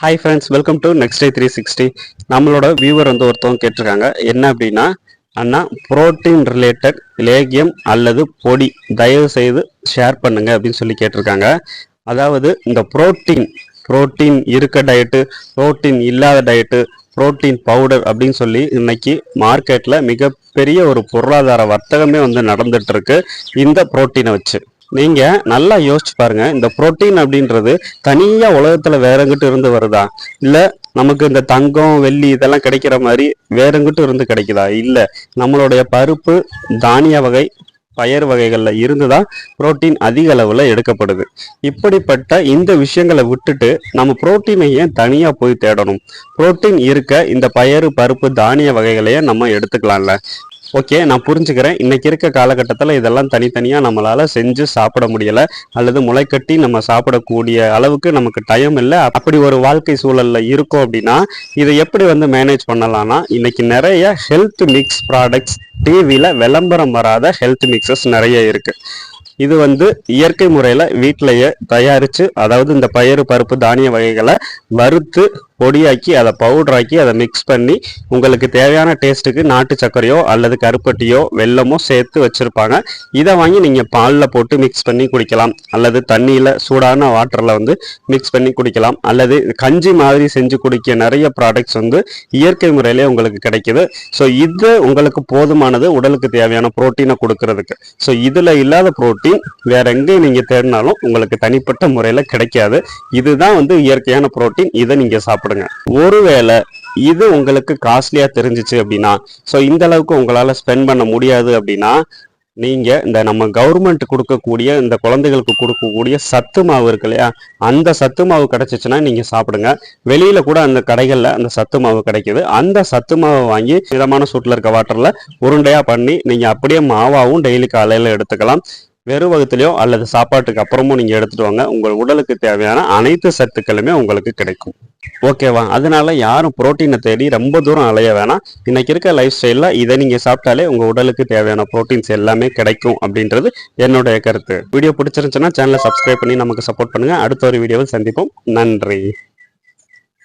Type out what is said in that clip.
Hi friends, welcome to next day 360. நம்மளோட viewer ஒருத்தவங்க கேட்டிருக்காங்க. என்ன அப்படின்னா, அண்ணா புரோட்டீன் ரிலேட்டட் லேகியம் அல்லது பொடி தயவு செய்து ஷேர் பண்ணுங்க அப்படின்னு சொல்லி கேட்டிருக்காங்க. அதாவது இந்த புரோட்டீன் இருக்க டயட்டு, புரோட்டீன் இல்லாத டயட்டு, புரோட்டீன் பவுடர் அப்படின்னு சொல்லி இன்னைக்கு மார்க்கெட்ல மிகப்பெரிய ஒரு பொருளாதார வர்த்தகமே நடந்துட்டு இருக்கு இந்த புரோட்டீனை வச்சு. நீங்க நல்லா யோசிச்சு பாருங்க, இந்த புரோட்டீன் அப்படின்றது தனியா உலகத்துல வேற எங்கிட்ட இருந்து வருதா, இல்ல நமக்கு இந்த தங்கம் வெள்ளி இதெல்லாம் கிடைக்கிற மாதிரி வேற எங்கிட்ட இருந்து கிடைக்குதா? இல்ல, நம்மளுடைய பருப்பு தானிய வகை பயறு வகைகள்ல இருந்துதான் புரோட்டீன் அதிக அளவுல எடுக்கப்படுது. இப்படிப்பட்ட இந்த விஷயங்களை விட்டுட்டு நம்ம புரோட்டீனை ஏன் தனியா போய் தேடணும்? புரோட்டீன் இருக்க இந்த பயறு பருப்பு தானிய வகைகளையே நம்ம எடுத்துக்கலாம்ல. ஓகே, நான் புரிஞ்சுக்கிறேன். இன்னைக்கு இருக்க காலகட்டத்தில் இதெல்லாம் தனித்தனியாக நம்மளால செஞ்சு சாப்பிட முடியல, அல்லது முளைக்கட்டி நம்ம சாப்பிடக்கூடிய அளவுக்கு நமக்கு டைம் இல்லை. அப்படி ஒரு வாழ்க்கை சூழல்ல இருக்கோம் அப்படின்னா இதை எப்படி மேனேஜ் பண்ணலாம்னா, இன்னைக்கு நிறைய ஹெல்த் மிக்ஸ் ப்ராடக்ட்ஸ் டிவியில விளம்பரம் வராத ஹெல்த் மிக்சஸ் நிறைய இருக்கு. இது இயற்கை முறையில வீட்டிலேயே தயாரிச்சு, அதாவது இந்த பயறு பருப்பு தானிய வகைகளை வறுத்து பொடியாக்கி அதை பவுடராக்கி அதை மிக்ஸ் பண்ணி உங்களுக்கு தேவையான டேஸ்ட்டுக்கு நாட்டு சர்க்கரையோ அல்லது கருப்பட்டியோ வெல்லமோ சேர்த்து வச்சிருப்பாங்க. இதை வாங்கி நீங்கள் பாலில் போட்டு மிக்ஸ் பண்ணி குடிக்கலாம், அல்லது தண்ணியில் சூடான வாட்டரில் மிக்ஸ் பண்ணி குடிக்கலாம், அல்லது கஞ்சி மாதிரி செஞ்சு குடிக்க நிறைய ப்ராடக்ட்ஸ் இயற்கை முறையிலே உங்களுக்கு கிடைக்குது. ஸோ இது உங்களுக்கு போதுமானது உடலுக்கு தேவையான புரோட்டீனை கொடுக்கறதுக்கு. ஸோ இதில் இல்லாத புரோட்டீன் வேற எங்கேயும் நீங்கள் தேடினாலும் உங்களுக்கு தனிப்பட்ட முறையில் கிடைக்காது. இதுதான் இயற்கையான புரோட்டீன். இதை நீங்கள் சாப்பிடுங்க. ஒருவேளை இது உங்களுக்கு காஸ்ட்லியா தெரிஞ்சிச்சு அப்படின்னா, ஸோ இந்த அளவுக்கு உங்களால ஸ்பெண்ட் பண்ண முடியாது அப்படின்னா, நீங்க இந்த நம்ம கவர்மெண்ட் கொடுக்கக்கூடிய இந்த குழந்தைகளுக்கு கொடுக்கக்கூடிய சத்து மாவு இருக்கு இல்லையா, அந்த சத்து மாவு கிடைச்சிச்சுன்னா நீங்க சாப்பிடுங்க. வெளியில கூட அந்த கடைகள்ல அந்த சத்து மாவு கிடைக்குது. அந்த சத்து மாவை வாங்கி மிதமான சூட்டில் இருக்க வாட்டர்ல உருண்டையா பண்ணி நீங்க அப்படியே மாவாவும் டெய்லி காலையில எடுத்துக்கலாம். வெறும் வகுத்துலையோ அல்லது சாப்பாட்டுக்கு அப்புறமும் நீங்க எடுத்துட்டு வாங்க. உங்கள் உடலுக்கு தேவையான அனைத்து சத்துக்களுமே உங்களுக்கு கிடைக்கும். ஓகேவா? அதனால யாரும் புரோட்டீனை தேடி ரொம்ப தூரம் அலைய வேணாம். இன்னைக்கு இருக்க லைஃப் ஸ்டைல்ல இதை நீங்க சாப்பிட்டாலே உங்க உடலுக்கு தேவையான புரோட்டீன்ஸ் எல்லாமே கிடைக்கும் அப்படின்றது என்னுடைய கருத்து. வீடியோ பிடிச்சிருந்துச்சுன்னா சேனலை சப்ஸ்கிரைப் பண்ணி நமக்கு சப்போர்ட் பண்ணுங்க. அடுத்த ஒரு வீடியோவில் சந்திப்போம். நன்றி.